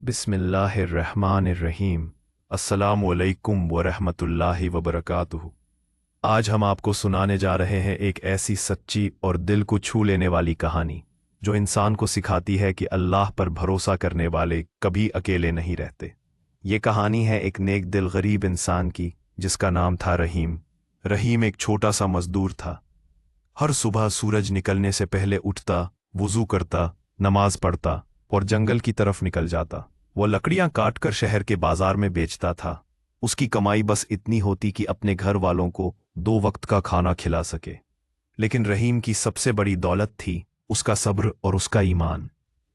बिस्मिल्लाहिर्रहमानिर्रहीम। अस्सलामुअलैकुम वरहमतुल्लाहि वबरकातुहू। आज हम आपको सुनाने जा रहे हैं एक ऐसी सच्ची और दिल को छू लेने वाली कहानी जो इंसान को सिखाती है कि अल्लाह पर भरोसा करने वाले कभी अकेले नहीं रहते। ये कहानी है एक नेक दिल गरीब इंसान की जिसका नाम था रहीम। रहीम एक छोटा सा मजदूर था। हर सुबह सूरज निकलने से पहले उठता, वुजू करता, नमाज पढ़ता और जंगल की तरफ निकल जाता। वो लकड़ियां काटकर शहर के बाजार में बेचता था। उसकी कमाई बस इतनी होती कि अपने घर वालों को 2 वक्त का खाना खिला सके। लेकिन रहीम की सबसे बड़ी दौलत थी उसका सब्र और उसका ईमान।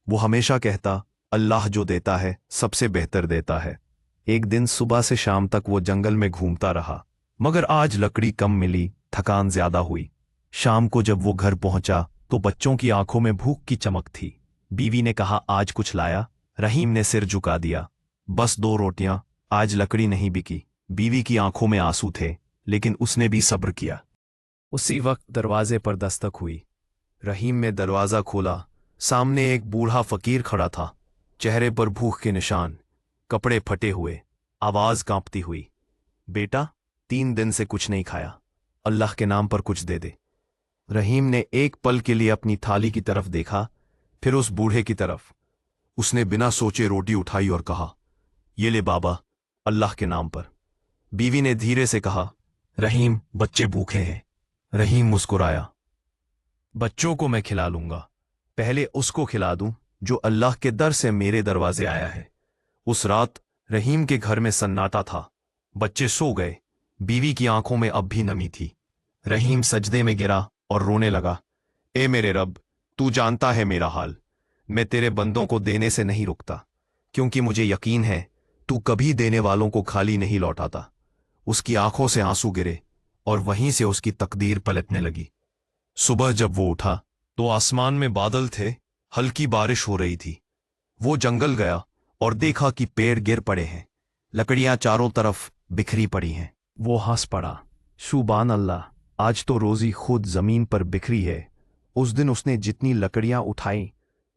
वो हमेशा कहता, अल्लाह जो देता है सबसे बेहतर देता है। एक दिन सुबह से शाम तक वो जंगल में घूमता रहा, मगर आज लकड़ी कम मिली, थकान ज्यादा हुई। शाम को जब वो घर पहुंचा तो बच्चों की आंखों में भूख की चमक थी। बीवी ने कहा, आज कुछ लाया? रहीम ने सिर झुका दिया, बस 2 रोटियां, आज लकड़ी नहीं बिकी। बीवी की आंखों में आंसू थे, लेकिन उसने भी सब्र किया। उसी वक्त दरवाजे पर दस्तक हुई। रहीम ने दरवाजा खोला। सामने एक बूढ़ा फकीर खड़ा था, चेहरे पर भूख के निशान, कपड़े फटे हुए, आवाज कांपती हुई। बेटा, 3 दिन से कुछ नहीं खाया, अल्लाह के नाम पर कुछ दे दे। रहीम ने एक पल के लिए अपनी थाली की तरफ देखा, फिर उस बूढ़े की तरफ। उसने बिना सोचे रोटी उठाई और कहा, ये ले बाबा, अल्लाह के नाम पर। बीवी ने धीरे से कहा, रहीम, बच्चे भूखे हैं। रहीम मुस्कुराया, बच्चों को मैं खिला लूंगा, पहले उसको खिला दूं जो अल्लाह के दर से मेरे दरवाजे आया है। उस रात रहीम के घर में सन्नाटा था। बच्चे सो गए, बीवी की आंखों में अब भी नमी थी। रहीम सजदे में गिरा और रोने लगा, ए मेरे रब, तू जानता है मेरा हाल। मैं तेरे बंदों को देने से नहीं रुकता, क्योंकि मुझे यकीन है तू कभी देने वालों को खाली नहीं लौटाता। उसकी आंखों से आंसू गिरे और वहीं से उसकी तकदीर पलटने लगी। सुबह जब वो उठा तो आसमान में बादल थे, हल्की बारिश हो रही थी। वो जंगल गया और देखा कि पेड़ गिर पड़े हैं, लकड़ियां चारों तरफ बिखरी पड़ी हैं। वो हंस पड़ा, सुभान अल्लाह, आज तो रोजी खुद जमीन पर बिखरी है। उस दिन उसने जितनी लकड़ियां उठाई,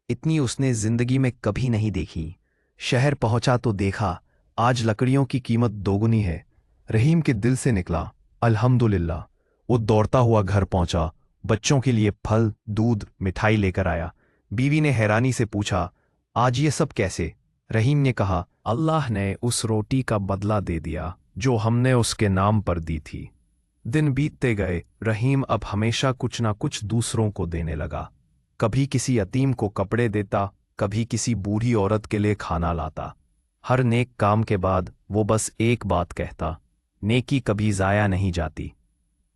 इतनी उसने जिंदगी में कभी नहीं देखी। शहर पहुंचा तो देखा आज लकड़ियों की कीमत दोगुनी है। रहीम के दिल से निकला, अल्हम्दुलिल्लाह। वो दौड़ता हुआ घर पहुंचा, बच्चों के लिए फल, दूध, मिठाई लेकर आया। बीवी ने हैरानी से पूछा, आज ये सब कैसे? रहीम ने कहा, अल्लाह ने उस रोटी का बदला दे दिया जो हमने उसके नाम पर दी थी। दिन बीतते गए, रहीम अब हमेशा कुछ ना कुछ दूसरों को देने लगा। कभी किसी यतीम को कपड़े देता, कभी किसी बूढ़ी औरत के लिए खाना लाता। हर नेक काम के बाद वो बस एक बात कहता, नेकी कभी जाया नहीं जाती।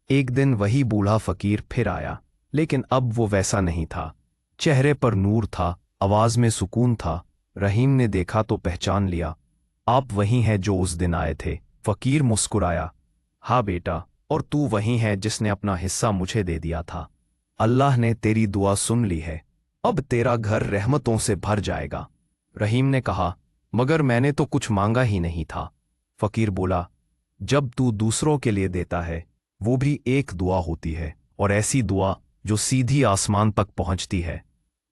एक दिन वही बूढ़ा फकीर फिर आया, लेकिन अब वो वैसा नहीं था। चेहरे पर नूर था, आवाज में सुकून था। रहीम ने देखा तो पहचान लिया, आप वही हैं जो उस दिन आए थे। फकीर मुस्कुराया, हाँ बेटा, और तू वही है जिसने अपना हिस्सा मुझे दे दिया था। अल्लाह ने तेरी दुआ सुन ली है, अब तेरा घर रहमतों से भर जाएगा। रहीम ने कहा, मगर मैंने तो कुछ मांगा ही नहीं था। फकीर बोला, जब तू दूसरों के लिए देता है वो भी एक दुआ होती है, और ऐसी दुआ जो सीधी आसमान तक पहुंचती है।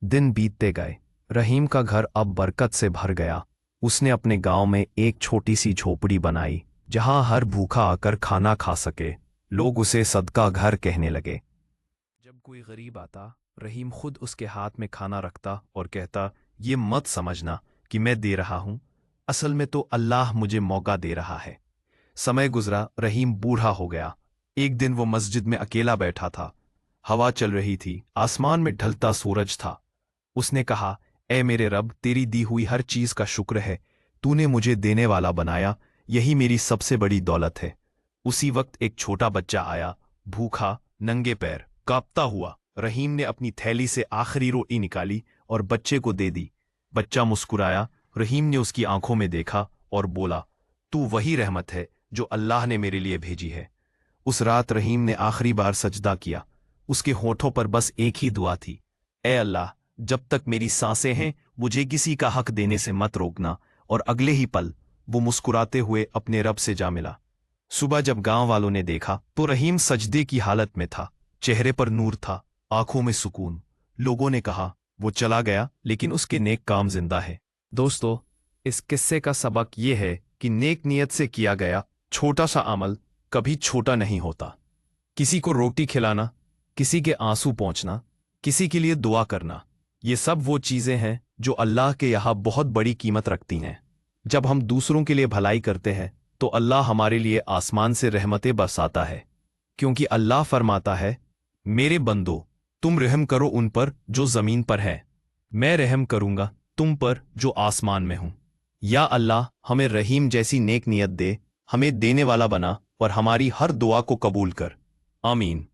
दिन बीतते गए, रहीम का घर अब बरकत से भर गया। उसने अपने गांव में एक छोटी सी झोपड़ी बनाई जहां हर भूखा आकर खाना खा सके। लोग उसे सदका घर कहने लगे। जब कोई गरीब आता, रहीम खुद उसके हाथ में खाना रखता और कहता, ये मत समझना कि मैं दे रहा हूं, असल में तो अल्लाह मुझे मौका दे रहा है। समय गुजरा, रहीम बूढ़ा हो गया। एक दिन वो मस्जिद में अकेला बैठा था। हवा चल रही थी, आसमान में ढलता सूरज था। उसने कहा, ए मेरे रब, तेरी दी हुई हर चीज का शुक्र है। तूने मुझे देने वाला बनाया, यही मेरी सबसे बड़ी दौलत है। उसी वक्त एक छोटा बच्चा आया, भूखा, नंगे पैर, कांपता हुआ। रहीम ने अपनी थैली से आखिरी रोटी निकाली और बच्चे को दे दी। बच्चा मुस्कुराया। रहीम ने उसकी आंखों में देखा और बोला, तू वही रहमत है जो अल्लाह ने मेरे लिए भेजी है। उस रात रहीम ने आखिरी बार सजदा किया। उसके होठों पर बस एक ही दुआ थी, ए अल्लाह, जब तक मेरी सांसें हैं मुझे किसी का हक देने से मत रोकना। और अगले ही पल वो मुस्कुराते हुए अपने रब से जा मिला। सुबह जब गांव वालों ने देखा तो रहीम सजदे की हालत में था, चेहरे पर नूर था, आंखों में सुकून। लोगों ने कहा, वो चला गया लेकिन उसके नेक काम जिंदा है। दोस्तों, इस किस्से का सबक यह है कि नेक नियत से किया गया छोटा सा अमल कभी छोटा नहीं होता। किसी को रोटी खिलाना, किसी के आंसू पोंछना, किसी के लिए दुआ करना, ये सब वो चीजें हैं जो अल्लाह के यहाँ बहुत बड़ी कीमत रखती हैं। जब हम दूसरों के लिए भलाई करते हैं तो अल्लाह हमारे लिए आसमान से रहमतें बरसाता है, क्योंकि अल्लाह फरमाता है, मेरे बंदो, तुम रहम करो उन पर जो जमीन पर है, मैं रहम करूंगा तुम पर जो आसमान में हूं। या अल्लाह हमें रहीम जैसी नेक नियत दे, हमें देने वाला बना और हमारी हर दुआ को कबूल कर। आमीन।